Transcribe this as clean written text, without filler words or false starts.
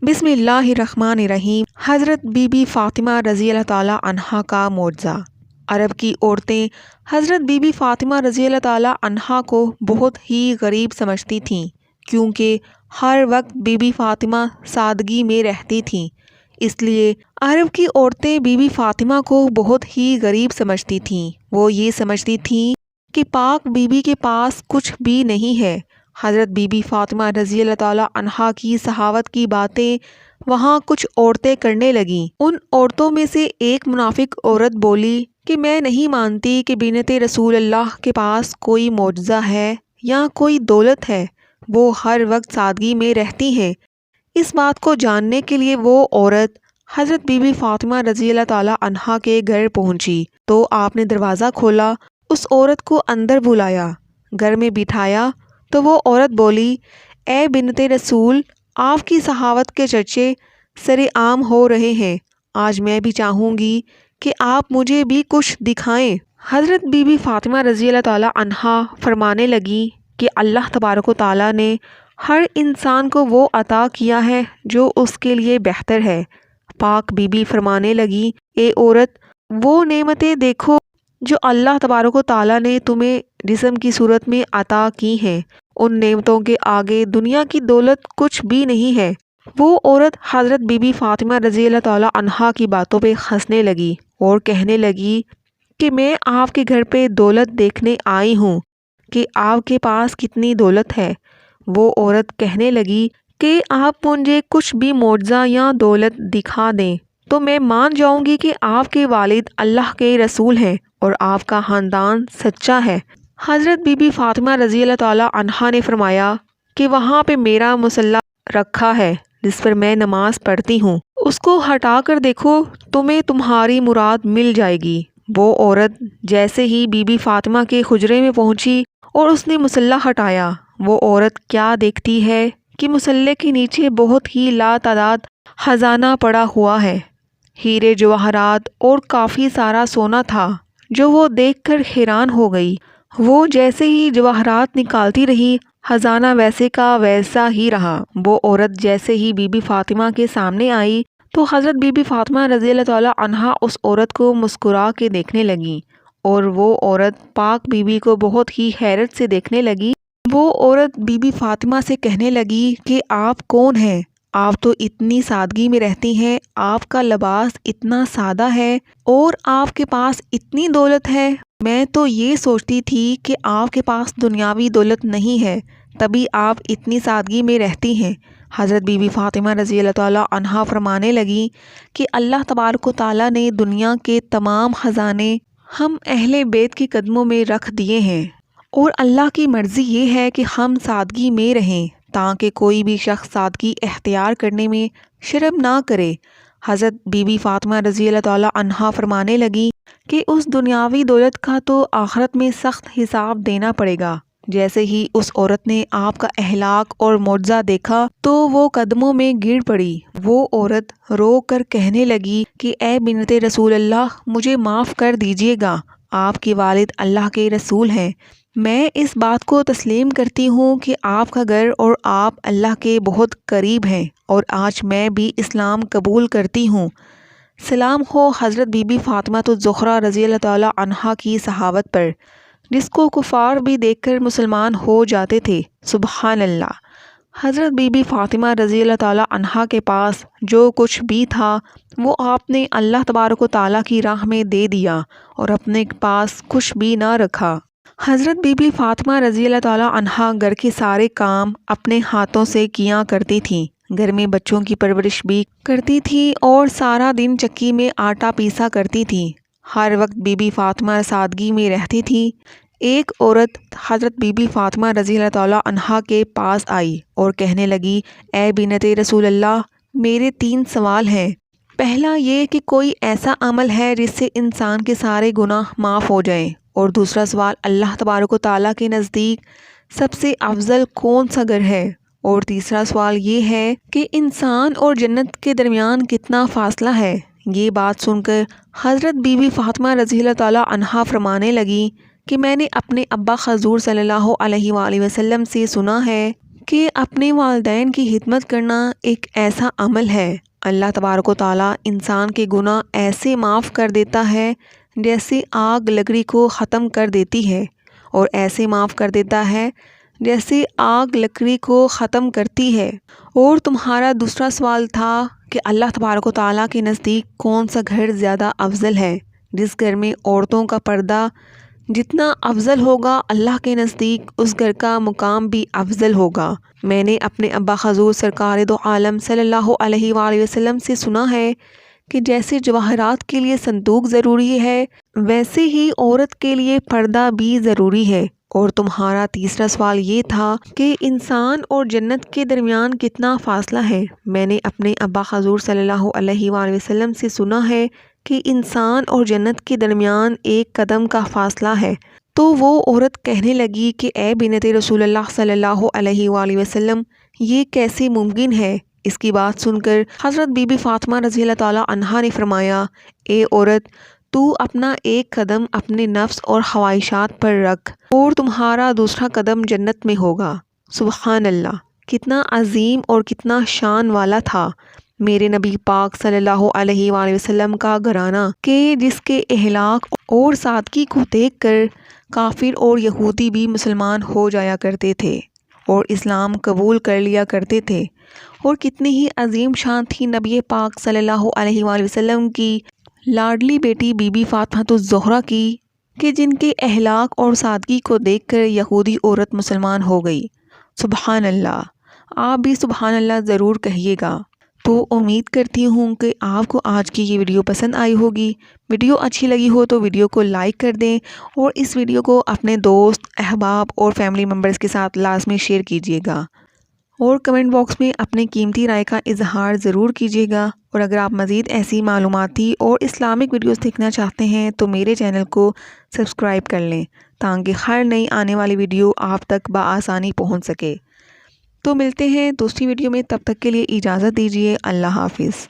بسم اللہ الرحمن الرحیم۔ حضرت بی بی فاطمہ رضی اللہ تعالیٰ عنہا کا معجزہ۔ عرب کی عورتیں حضرت بی بی فاطمہ رضی اللہ تعالیٰ عنہا کو بہت ہی غریب سمجھتی تھیں، کیونکہ ہر وقت بی بی فاطمہ سادگی میں رہتی تھیں۔ اس لیے عرب کی عورتیں بی بی فاطمہ کو بہت ہی غریب سمجھتی تھیں۔ وہ یہ سمجھتی تھیں کہ پاک بی بی کے پاس کچھ بھی نہیں ہے۔ حضرت بی بی فاطمہ رضی اللہ تعالیٰ عنہا کی صحاوت کی باتیں وہاں کچھ عورتیں کرنے لگیں۔ ان عورتوں میں سے ایک منافق عورت بولی کہ میں نہیں مانتی کہ بنت رسول اللہ کے پاس کوئی معجزہ ہے یا کوئی دولت ہے، وہ ہر وقت سادگی میں رہتی ہے۔ اس بات کو جاننے کے لیے وہ عورت حضرت بی بی فاطمہ رضی اللہ تعالیٰ عنہا کے گھر پہنچی تو آپ نے دروازہ کھولا، اس عورت کو اندر بلایا، گھر میں بٹھایا تو وہ عورت بولی، اے بنت رسول، آپ کی صحاوت کے چرچے سر عام ہو رہے ہیں، آج میں بھی چاہوں گی کہ آپ مجھے بھی کچھ دکھائیں۔ حضرت بی بی فاطمہ رضی اللہ تعالیٰ عنہا فرمانے لگی کہ اللہ تبارک و تعالیٰ نے ہر انسان کو وہ عطا کیا ہے جو اس کے لیے بہتر ہے۔ پاک بی بی فرمانے لگی، اے عورت، وہ نعمتیں دیکھو جو اللہ تبارک و تعالیٰ نے تمہیں جسم کی صورت میں عطا کی ہیں، ان نعمتوں کے آگے دنیا کی دولت کچھ بھی نہیں ہے۔ وہ عورت حضرت بی بی فاطمہ رضی اللہ تعالیٰ عنہا کی باتوں پہ ہنسنے لگی اور کہنے لگی کہ میں آپ کے گھر پہ دولت دیکھنے آئی ہوں کہ آپ کے پاس کتنی دولت ہے۔ وہ عورت کہنے لگی کہ آپ مجھے کچھ بھی معجزہ یا دولت دکھا دیں تو میں مان جاؤں گی کہ آپ کے والد اللہ کے رسول ہیں اور آپ کا خاندان سچا ہے۔ حضرت بی بی فاطمہ رضی اللہ تعالیٰ عنہا نے فرمایا کہ وہاں پہ میرا مصلی رکھا ہے جس پر میں نماز پڑھتی ہوں، اس کو ہٹا کر دیکھو، تمہیں تمہاری مراد مل جائے گی۔ وہ عورت جیسے ہی بی بی فاطمہ کے حجرے میں پہنچی اور اس نے مصلی ہٹایا، وہ عورت کیا دیکھتی ہے کہ مصلی کے نیچے بہت ہی لاتعداد خزانہ پڑا ہوا ہے، ہیرے جواہرات اور کافی سارا سونا تھا، جو وہ دیکھ کر حیران ہو گئی۔ وہ جیسے ہی جواہرات نکالتی رہی، خزانہ ویسے کا ویسا ہی رہا۔ وہ عورت جیسے ہی بی بی فاطمہ کے سامنے آئی تو حضرت بی بی فاطمہ رضی اللہ تعالیٰ عنہا اس عورت کو مسکرا کے دیکھنے لگی اور وہ عورت پاک بی بی کو بہت ہی حیرت سے دیکھنے لگی۔ وہ عورت بی بی فاطمہ سے کہنے لگی کہ آپ کون ہیں؟ آپ تو اتنی سادگی میں رہتی ہیں، آپ کا لباس اتنا سادہ ہے اور آپ کے پاس اتنی دولت ہے، میں تو یہ سوچتی تھی کہ آپ کے پاس دنیاوی دولت نہیں ہے، تبھی آپ اتنی سادگی میں رہتی ہیں۔ حضرت بی بی فاطمہ رضی اللہ تعالیٰ عنہا فرمانے لگی کہ اللہ تبارک و تعالیٰ نے دنیا کے تمام خزانے ہم اہل بیت کے قدموں میں رکھ دیے ہیں، اور اللہ کی مرضی یہ ہے کہ ہم سادگی میں رہیں تاکہ کوئی بھی شخص سادگی اختیار کرنے میں شرم نہ کرے۔ حضرت بی بی فاطمہ رضی اللہ تعالیٰ عنہا فرمانے لگی کہ اس دنیاوی دولت کا تو آخرت میں سخت حساب دینا پڑے گا۔ جیسے ہی اس عورت نے آپ کا اخلاق اور معجزہ دیکھا تو وہ قدموں میں گر پڑی۔ وہ عورت رو کر کہنے لگی کہ اے بنت رسول اللہ، مجھے معاف کر دیجیے گا، آپ کے والد اللہ کے رسول ہیں، میں اس بات کو تسلیم کرتی ہوں کہ آپ کا گھر اور آپ اللہ کے بہت قریب ہیں اور آج میں بھی اسلام قبول کرتی ہوں۔ سلام ہو حضرت بی بی فاطمہ الزہرا رضی اللہ تعالیٰ عنہا کی صحاوت پر، جس کو کفار بھی دیکھ کر مسلمان ہو جاتے تھے۔ سبحان اللہ۔ حضرت بی بی فاطمہ رضی اللہ تعالیٰ عنہا کے پاس جو کچھ بھی تھا وہ آپ نے اللہ تبارک و تعالیٰ کی راہ میں دے دیا اور اپنے پاس کچھ بھی نہ رکھا۔ حضرت بی بی فاطمہ رضی اللہ تعالیٰ عنہا گھر کے سارے کام اپنے ہاتھوں سے کیا کرتی تھیں، گھر میں بچوں کی پرورش بھی کرتی تھی اور سارا دن چکی میں آٹا پیسا کرتی تھی۔ ہر وقت بی بی فاطمہ سادگی میں رہتی تھی۔ ایک عورت حضرت بی بی فاطمہ رضی اللہ تعالیٰ عنہا کے پاس آئی اور کہنے لگی، اے بنت رسول اللہ، میرے 3 سوال ہیں۔ پہلا یہ کہ کوئی ایسا عمل ہے جس سے انسان کے سارے گناہ معاف ہو جائیں، اور دوسرا سوال اللہ تبارک و تعالیٰ کے نزدیک سب سے افضل کون سا گھر ہے، اور تیسرا سوال یہ ہے کہ انسان اور جنت کے درمیان کتنا فاصلہ ہے۔ یہ بات سن کر حضرت بی بی فاطمہ رضی اللہ تعالیٰ عنہا فرمانے لگی کہ میں نے اپنے ابا حضور صلی اللہ علیہ وآلہ وسلم سے سنا ہے کہ اپنے والدین کی خدمت کرنا ایک ایسا عمل ہے، اللہ تبارک و تعالیٰ انسان کے گناہ ایسے معاف کر دیتا ہے جیسے آگ لکڑی کو ختم کر دیتی ہے، اور ایسے معاف کر دیتا ہے جیسے آگ لکڑی کو ختم کرتی ہے۔ اور تمہارا دوسرا سوال تھا کہ اللہ تبارک و تعالیٰ کے نزدیک کون سا گھر زیادہ افضل ہے۔ جس گھر میں عورتوں کا پردہ جتنا افضل ہوگا، اللہ کے نزدیک اس گھر کا مقام بھی افضل ہوگا۔ میں نے اپنے ابا حضور سرکار دو عالم صلی اللہ علیہ وآلہ وسلم سے سنا ہے کہ جیسے جواہرات کے لیے صندوق ضروری ہے، ویسے ہی عورت کے لیے پردہ بھی ضروری ہے۔ اور تمہارا تیسرا سوال یہ تھا کہ انسان اور جنت کے درمیان کتنا فاصلہ ہے۔ میں نے اپنے ابا حضور صلی اللہ علیہ وآلہ وسلم سے سنا ہے کہ انسان اور جنت کے درمیان 1 قدم کا فاصلہ ہے۔ تو وہ عورت کہنے لگی کہ اے بنت رسول اللہ صلی اللہ علیہ وآلہ وسلم، یہ کیسے ممکن ہے؟ اس کی بات سن کر حضرت بی بی فاطمہ رضی اللہ تعالیٰ عنہا نے فرمایا، اے عورت، تو اپنا 1 قدم اپنے نفس اور خواہشات پر رکھ، اور تمہارا دوسرا قدم جنت میں ہوگا۔ سبحان اللہ، کتنا عظیم اور کتنا شان والا تھا میرے نبی پاک صلی اللہ علیہ وآلہ وسلم کا گھرانہ، کہ جس کے اخلاق اور سادگی کو دیکھ کر کافر اور یہودی بھی مسلمان ہو جایا کرتے تھے اور اسلام قبول کر لیا کرتے تھے۔ اور کتنی ہی عظیم شان تھی نبی پاک صلی اللہ علیہ وآلہ وسلم کی لاڈلی بیٹی بی بی فاطمہ الزہرا کی، کہ جن کے اخلاق اور سادگی کو دیکھ کر یہودی عورت مسلمان ہو گئی۔ سبحان اللہ، آپ بھی سبحان اللہ ضرور کہیے گا۔ تو امید کرتی ہوں کہ آپ کو آج کی یہ ویڈیو پسند آئی ہوگی۔ ویڈیو اچھی لگی ہو تو ویڈیو کو لائک کر دیں، اور اس ویڈیو کو اپنے دوست، احباب اور فیملی ممبرز کے ساتھ لازمی شیئر کیجیے گا، اور کمنٹ باکس میں اپنے قیمتی رائے کا اظہار ضرور کیجیے گا۔ اور اگر آپ مزید ایسی معلوماتی اور اسلامک ویڈیوز دیکھنا چاہتے ہیں تو میرے چینل کو سبسکرائب کر لیں، تاکہ ہر نئی آنے والی ویڈیو آپ تک بآسانی پہنچ سکے۔ تو ملتے ہیں دوسری ویڈیو میں، تب تک کے لیے اجازت دیجیے۔ اللہ حافظ۔